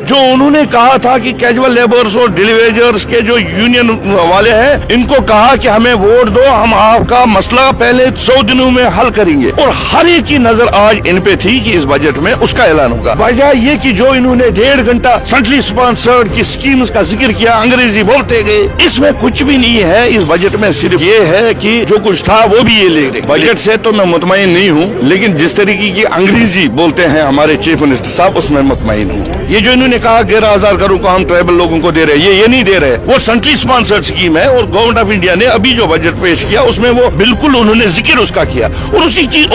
जो उन्होंने कहा था कि कैजुअल लेबर्स और डिलीवरीज के जो यूनियन वाले हैं, इनको कहा कि हमें वोट दो, हम आपका मसला पहले 100 दिनों में हल करेंगे, और हर एक की नजर आज इन पे थी कि इस बजट में उसका ऐलान होगा। बजाय ये कि जो इन्होंने 1.5 घंटा सेंट्रली स्पॉन्सर्ड की स्कीम्स का जिक्र किया, अंग्रेजी बोलते गए, इसमें कुछ भी नहीं है। इस बजट में सिर्फ ये है कि जो कुछ था वो भी ये ले गए। बजट से तो मैं मुतमईन नहीं हूँ, लेकिन जिस तरीके की अंग्रेजी बोलते हैं हमारे चीफ मिनिस्टर साहब, उसमें मुतमईन हूँ। ये जो इन्होंने कहा 11,000 करोड़ को हम ट्राइबल लोगों को दे रहे हैं, ये नहीं दे रहे, वो सेंट्रली स्पॉन्सर्ड स्कीम है। और गवर्नमेंट ऑफ इंडिया ने अभी जो बजट पेश किया उसमें वो बिल्कुल उन्होंने जिक्र उसका किया, और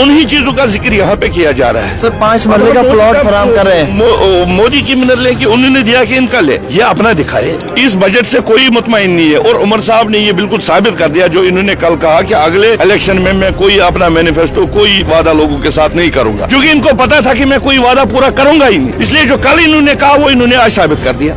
उन्हीं चीजों का जिक्र यहाँ पे किया जा रहा है। सर 5 मरले का प्लॉट फराहम कर रहे हैं। मोदी की मिनर ले कि उन्होंने दिया कि इनका ले, ये अपना दिखाए। इस बजट से कोई मुतमईन नहीं है, और उमर साहब ने ये बिल्कुल साबित कर दिया जो इन्होंने कल कहा कि अगले इलेक्शन में मैं कोई अपना मैनिफेस्टो, कोई वादा लोगों के साथ नहीं करूंगा, क्योंकि इनको पता था कि मैं कोई वादा पूरा करूंगा ही नहीं। इसलिए जो कल इन्होंने कहा वो इन्होंने आज साबित कर दिया।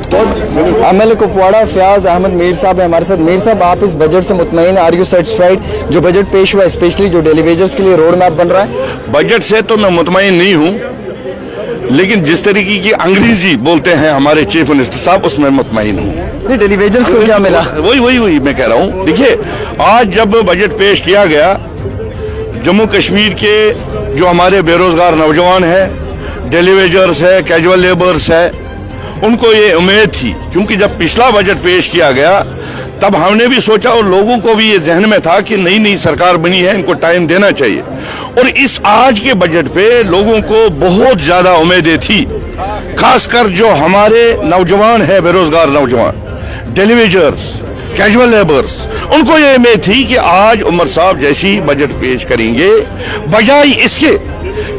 एमएलए कुपवाड़ा फयाज अहमद मीर साहब है हमारे साथ। मीर साहब, आप इस बजट से मुतमईन, आर यू सेटिस्फाइड? जो बजट पेश हुआ स्पेशली जो डेली वेजर्स के लिए रोड मैप बन रहा है। बजट से तो मैं मुतमईन नहीं हूँ, लेकिन जिस तरीके की अंग्रेजी बोलते हैं हमारे चीफ मिनिस्टर साहब, उसमें मुतमईन हूँ। डेली वेजर्स को क्या मिला? वही मैं कह रहा हूँ। देखिए, आज जब बजट पेश किया गया, जम्मू कश्मीर के जो हमारे बेरोजगार नौजवान हैं, डेली वेजर्स है, कैजुअल लेबर्स है, उनको ये उम्मीद थी, क्योंकि जब पिछला बजट पेश किया गया तब हमने भी सोचा और लोगों को भी ये जहन में था कि नई सरकार बनी है, इनको टाइम देना चाहिए। और इस आज के बजट पे लोगों को बहुत ज्यादा उम्मीदें थी, खासकर जो हमारे नौजवान है, बेरोजगार नौजवान, डेलीवेजर्स, कैजुअल लेबर्स, उनको ये उम्मीद थी कि आज उमर साहब जैसी बजट पेश करेंगे, बजाय इसके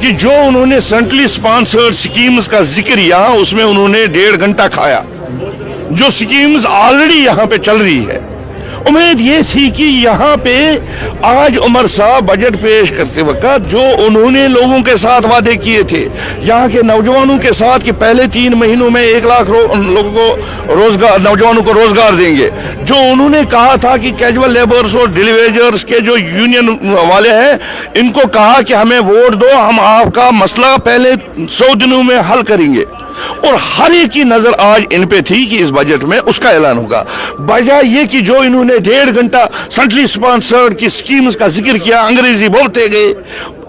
कि जो उन्होंने सेंट्रली स्पॉन्सर्ड स्कीम्स का जिक्र यहाँ उसमें उन्होंने 1.5 घंटा खाया, जो स्कीम्स ऑलरेडी यहाँ पे चल रही है। उम्मीद ये थी कि यहाँ पे आज उमर साहब बजट पेश करते वक्त जो उन्होंने लोगों के साथ वादे किए थे, यहाँ के नौजवानों के साथ, कि पहले 3 महीनों में 1 लाख लोगों को रोजगार, नौजवानों को रोजगार देंगे, जो उन्होंने कहा था कि कैजुअल लेबर्स और डिलीवरीज के जो यूनियन वाले हैं, इनको कहा कि हमें वोट दो, हम आपका मसला पहले 100 दिनों में हल करेंगे, और हर एक की नजर आज इन पे थी कि इस बजट में उसका ऐलान होगा। बजाय ये कि जो इन्होंने 1.5 घंटा सेंट्रली स्पॉन्सर्ड की स्कीम्स का जिक्र किया, अंग्रेजी बोलते गए,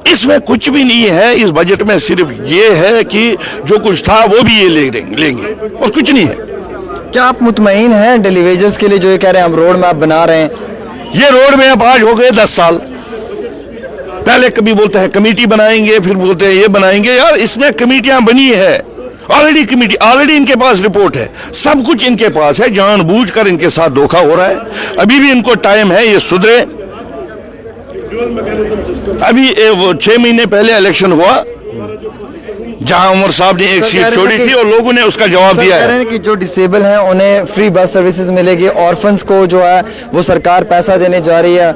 इसमें कुछ भी नहीं है। इस बजट में सिर्फ ये है कि जो कुछ था वो भी ये लेंगे, और कुछ नहीं है। क्या आप मुतमईन हैं डेली वेजर्स के लिए, जो ये कह रहे हैं हम रोड मैप बना रहे हैं? ये रोड मैप आज हो गए 10 साल। पहले कभी बोलते हैं कमेटी बनाएंगे, फिर बोलते हैं ये बनाएंगे। यार, इसमें कमेटियां बनी है ऑलरेडी इनके पास रिपोर्ट है, सब कुछ इनके पास है। जानबूझकर इनके साथ धोखा हो रहा है। अभी भी इनको टाइम है, ये सुधरे। अभी 6 महीने पहले इलेक्शन हुआ, जहां उमर साहब ने एक सीट छोड़ी थी और लोगों ने उसका जवाब दिया है कि जो डिसेबल हैं उन्हें फ्री बस सर्विसेज मिलेगी। ऑर्फन्स को जो है वो सरकार पैसा देने जा रही है।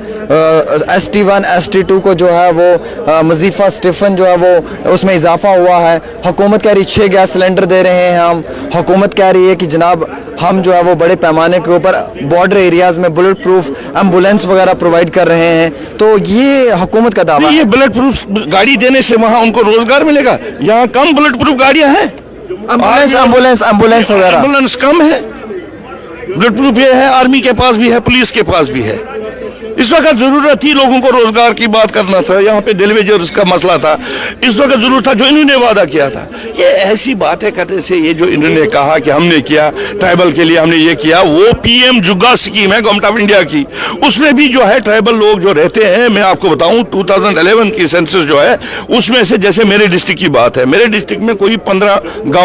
ST1 ST2 को जो है वो वजीफा स्टिफन जो है वो उसमें इजाफा हुआ है। हुकूमत कह रही 6 गैस सिलेंडर दे रहे हैं हम। हुकूमत कह रही है कि जनाब हम जो है वो बड़े पैमाने के ऊपर बॉर्डर एरियाज में बुलेट प्रूफ एम्बुलेंस वगैरह प्रोवाइड कर रहे हैं। तो ये हुकूमत का दावा है। ये बुलेट प्रूफ गाड़ी देने से वहाँ उनको रोजगार मिलेगा? यहाँ कम बुलेट प्रूफ गाड़ियां हैं, एम्बुलेंस वगैरह एम्बुलेंस कम है। बुलेट प्रूफ ये है, आर्मी के पास भी है, पुलिस के पास भी है। इस वक्त जरूरत थी लोगों को रोजगार की बात करना था, यहाँ पे डेलीवेजर्स का मसला था, इस वक्त जरूरत था जो इन्होंने वादा किया था। ये ऐसी बातें करने से, ये जो इन्होंने कहा कि हमने किया ट्राइबल के लिए, हमने ये किया, वो PM जुग्गा स्कीम है गवर्नमेंट ऑफ इंडिया की, उसमें भी जो है ट्राइबल लोग जो रहते हैं, मैं आपको बताऊं 2011 की सेंसस जो है उसमें से, जैसे मेरे डिस्ट्रिक्ट की बात है, मेरे डिस्ट्रिक्ट में कोई 15 गाँव